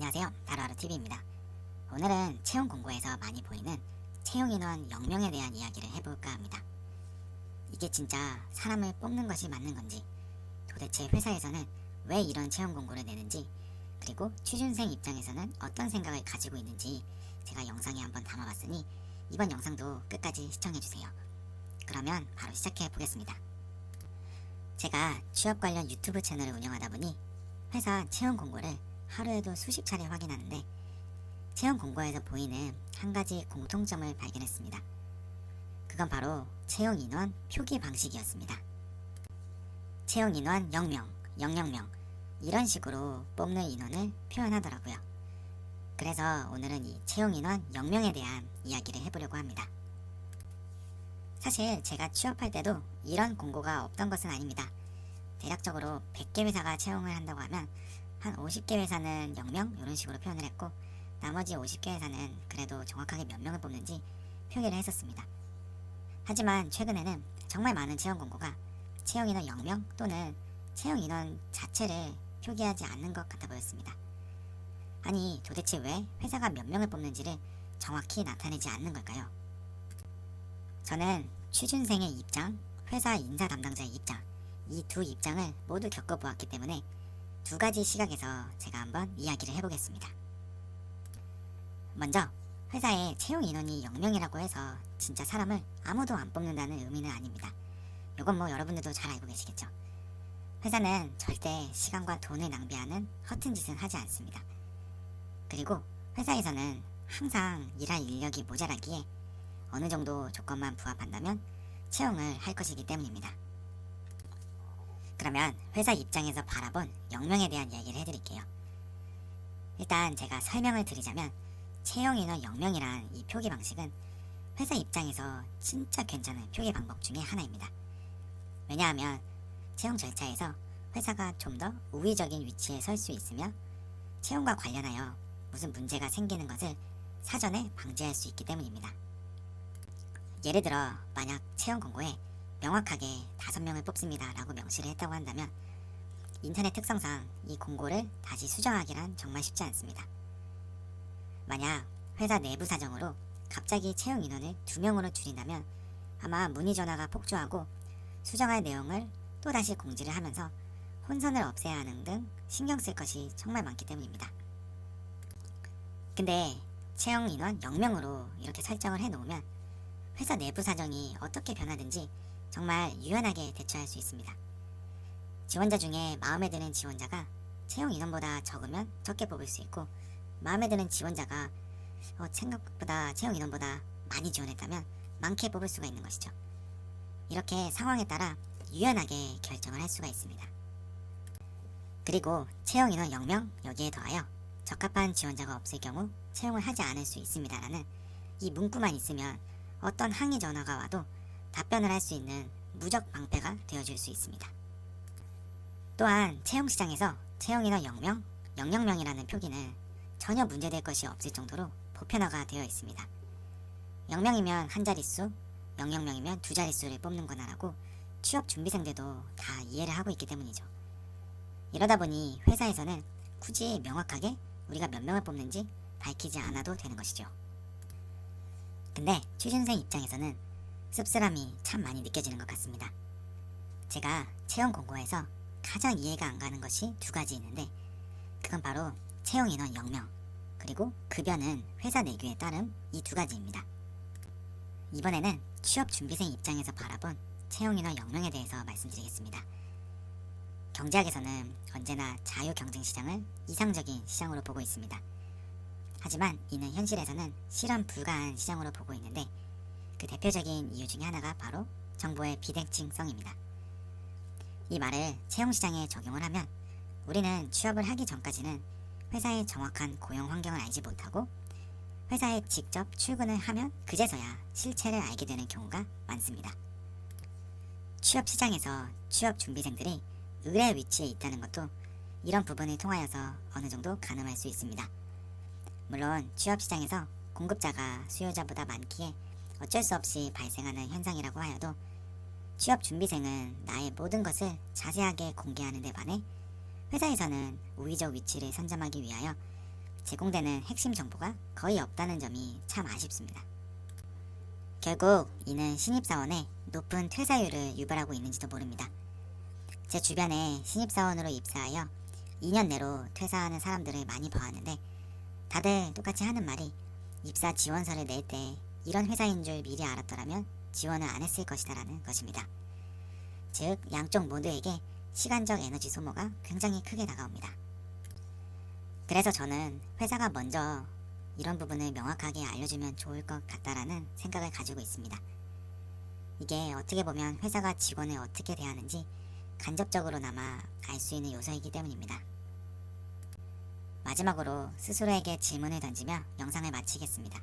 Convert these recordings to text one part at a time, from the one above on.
안녕하세요. 하루하루TV입니다. 오늘은 채용 공고에서 많이 보이는 채용 인원 0명에 대한 이야기를 해볼까 합니다. 이게 진짜 사람을 뽑는 것이 맞는 건지, 도대체 회사에서는 왜 이런 채용 공고를 내는지, 그리고 취준생 입장에서는 어떤 생각을 가지고 있는지 제가 영상에 한번 담아봤으니 이번 영상도 끝까지 시청해주세요. 그러면 바로 시작해 보겠습니다. 제가 취업 관련 유튜브 채널을 운영하다 보니 회사 채용 공고를 하루에도 수십 차례 확인하는데 채용 공고에서 보이는 한 가지 공통점을 발견했습니다. 그건 바로 채용 인원 표기 방식이었습니다. 채용 인원 0명, 00명 이런 식으로 뽑는 인원을 표현하더라고요. 그래서 오늘은 이 채용 인원 0명에 대한 이야기를 해보려고 합니다. 사실 제가 취업할 때도 이런 공고가 없던 것은 아닙니다. 대략적으로 100개 회사가 채용을 한다고 하면 한 50개 회사는 0명 이런 식으로 표현을 했고, 나머지 50개 회사는 그래도 정확하게 몇 명을 뽑는지 표기를 했었습니다. 하지만 최근에는 정말 많은 채용 공고가 채용 인원 0명 또는 채용 인원 자체를 표기하지 않는 것 같아 보였습니다. 아니, 도대체 왜 회사가 몇 명을 뽑는지를 정확히 나타내지 않는 걸까요? 저는 취준생의 입장, 회사 인사 담당자의 입장, 이 두 입장을 모두 겪어보았기 때문에 두 가지 시각에서 제가 한번 이야기를 해보겠습니다. 먼저 회사에 채용 인원이 0명이라고 해서 진짜 사람을 아무도 안 뽑는다는 의미는 아닙니다. 이건 뭐 여러분들도 잘 알고 계시겠죠. 회사는 절대 시간과 돈을 낭비하는 허튼 짓은 하지 않습니다. 그리고 회사에서는 항상 일할 인력이 모자라기에 어느 정도 조건만 부합한다면 채용을 할 것이기 때문입니다. 그러면 회사 입장에서 바라본 0명에 대한 이야기를 해드릴게요. 일단 제가 설명을 드리자면 채용 인원 0명이란 이 표기 방식은 회사 입장에서 진짜 괜찮은 표기 방법 중에 하나입니다. 왜냐하면 채용 절차에서 회사가 좀 더 우위적인 위치에 설 수 있으며 채용과 관련하여 무슨 문제가 생기는 것을 사전에 방지할 수 있기 때문입니다. 예를 들어 만약 채용 공고에 명확하게 5명을 뽑습니다 라고 명시를 했다고 한다면 인터넷 특성상 이 공고를 다시 수정하기란 정말 쉽지 않습니다. 만약 회사 내부 사정으로 갑자기 채용 인원을 2명으로 줄인다면 아마 문의 전화가 폭주하고 수정할 내용을 또다시 공지를 하면서 혼선을 없애야 하는 등 신경 쓸 것이 정말 많기 때문입니다. 근데 채용 인원 0명으로 이렇게 설정을 해놓으면 회사 내부 사정이 어떻게 변하든지 정말 유연하게 대처할 수 있습니다. 지원자 중에 마음에 드는 지원자가 채용 인원보다 적으면 적게 뽑을 수 있고, 마음에 드는 지원자가 생각보다 채용 인원보다 많이 지원했다면 많게 뽑을 수가 있는 것이죠. 이렇게 상황에 따라 유연하게 결정을 할 수가 있습니다. 그리고 채용 인원 0명 여기에 더하여 적합한 지원자가 없을 경우 채용을 하지 않을 수 있습니다라는 이 문구만 있으면 어떤 항의 전화가 와도 답변을 할 수 있는 무적 방패가 되어줄 수 있습니다. 또한 채용시장에서 채용 인원 0명, 00명이라는 표기는 전혀 문제될 것이 없을 정도로 보편화가 되어 있습니다. 0명이면 한 자릿수, 00명이면 두 자릿수를 뽑는구나라고 취업 준비생들도 다 이해를 하고 있기 때문이죠. 이러다 보니 회사에서는 굳이 명확하게 우리가 몇 명을 뽑는지 밝히지 않아도 되는 것이죠. 근데 취준생 입장에서는 씁쓸함이 참 많이 느껴지는 것 같습니다. 제가 채용 공고에서 가장 이해가 안 가는 것이 두 가지 있는데, 그건 바로 채용 인원 0명, 그리고 급여는 회사 내규에 따름 이 두 가지입니다. 이번에는 취업 준비생 입장에서 바라본 채용 인원 0명에 대해서 말씀드리겠습니다. 경제학에서는 언제나 자유 경쟁 시장을 이상적인 시장으로 보고 있습니다. 하지만 이는 현실에서는 실현 불가한 시장으로 보고 있는데, 그 대표적인 이유 중에 하나가 바로 정보의 비대칭성입니다. 이 말을 채용시장에 적용을 하면 우리는 취업을 하기 전까지는 회사의 정확한 고용 환경을 알지 못하고 회사에 직접 출근을 하면 그제서야 실체를 알게 되는 경우가 많습니다. 취업시장에서 취업 준비생들이 의뢰 위치에 있다는 것도 이런 부분을 통하여서 어느 정도 가늠할 수 있습니다. 물론 취업시장에서 공급자가 수요자보다 많기에 어쩔 수 없이 발생하는 현상이라고 하여도 취업 준비생은 나의 모든 것을 자세하게 공개하는 데 반해 회사에서는 우위적 위치를 선점하기 위하여 제공되는 핵심 정보가 거의 없다는 점이 참 아쉽습니다. 결국 이는 신입사원의 높은 퇴사율을 유발하고 있는지도 모릅니다. 제 주변에 신입사원으로 입사하여 2년 내로 퇴사하는 사람들을 많이 봐왔는데 다들 똑같이 하는 말이 입사 지원서를 낼 때 이런 회사인 줄 미리 알았더라면 지원을 안 했을 것이다 라는 것입니다. 즉 양쪽 모두에게 시간적 에너지 소모가 굉장히 크게 다가옵니다. 그래서 저는 회사가 먼저 이런 부분을 명확하게 알려주면 좋을 것 같다라는 생각을 가지고 있습니다. 이게 어떻게 보면 회사가 직원을 어떻게 대하는지 간접적으로나마 알 수 있는 요소이기 때문입니다. 마지막으로 스스로에게 질문을 던지며 영상을 마치겠습니다.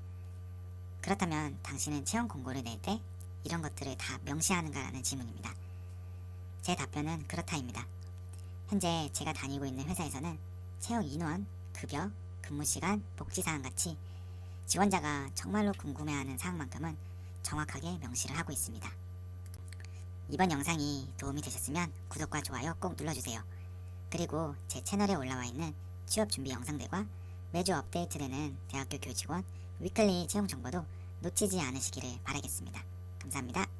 그렇다면 당신은 채용 공고를 낼 때 이런 것들을 다 명시하는가라는 질문입니다. 제 답변은 그렇다입니다. 현재 제가 다니고 있는 회사에서는 채용 인원, 급여, 근무시간, 복지사항 같이 지원자가 정말로 궁금해하는 사항만큼은 정확하게 명시를 하고 있습니다. 이번 영상이 도움이 되셨으면 구독과 좋아요 꼭 눌러주세요. 그리고 제 채널에 올라와 있는 취업 준비 영상들과 매주 업데이트되는 대학교 교직원 위클리 채용 정보도 놓치지 않으시기를 바라겠습니다. 감사합니다.